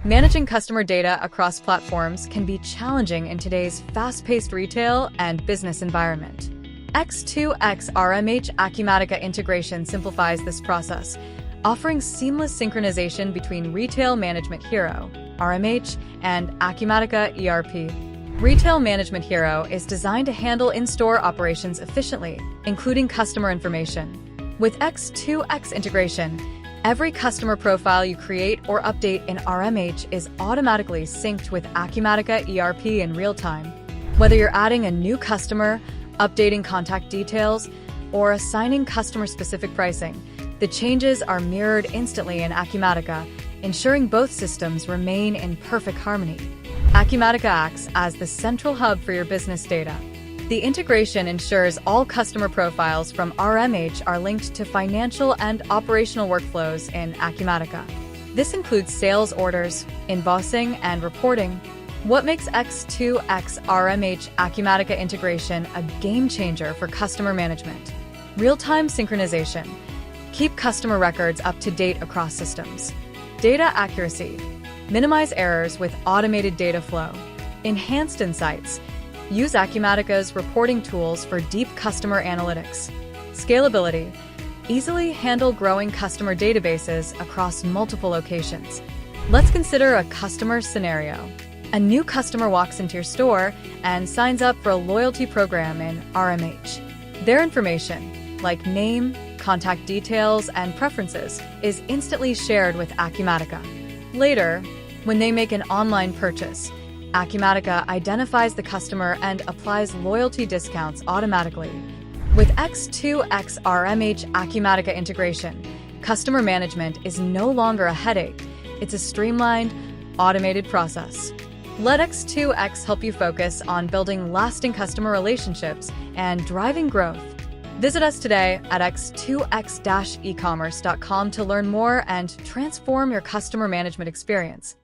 Managing customer data across platforms can be challenging in today's fast-paced retail and business environment. X2X RMH Acumatica Integration simplifies this process, offering seamless synchronization between Retail Management Hero, RMH, and Acumatica ERP. Retail Management Hero is designed to handle in-store operations efficiently, including customer information. With X2X integration, every customer profile you create or update in RMH is automatically synced with Acumatica ERP in real time. Whether you're adding a new customer, updating contact details, or assigning customer-specific pricing, the changes are mirrored instantly in Acumatica, ensuring both systems remain in perfect harmony. Acumatica acts as the central hub for your business data. The integration ensures all customer profiles from RMH are linked to financial and operational workflows in Acumatica. This includes sales orders, invoicing, and reporting. What makes X2X RMH Acumatica integration a game-changer for customer management? Real-time synchronization. Keep customer records up to date across systems. Data accuracy. Minimize errors with automated data flow. Enhanced insights. Use Acumatica's reporting tools for deep customer analytics. Scalability. Easily handle growing customer databases across multiple locations. Let's consider a customer scenario. A new customer walks into your store and signs up for a loyalty program in RMH. Their information, like name, contact details, and preferences, is instantly shared with Acumatica. Later, when they make an online purchase, Acumatica identifies the customer and applies loyalty discounts automatically. With X2X RMH Acumatica integration, customer management is no longer a headache. It's a streamlined, automated process. Let X2X help you focus on building lasting customer relationships and driving growth. Visit us today at x2x-ecommerce.com to learn more and transform your customer management experience.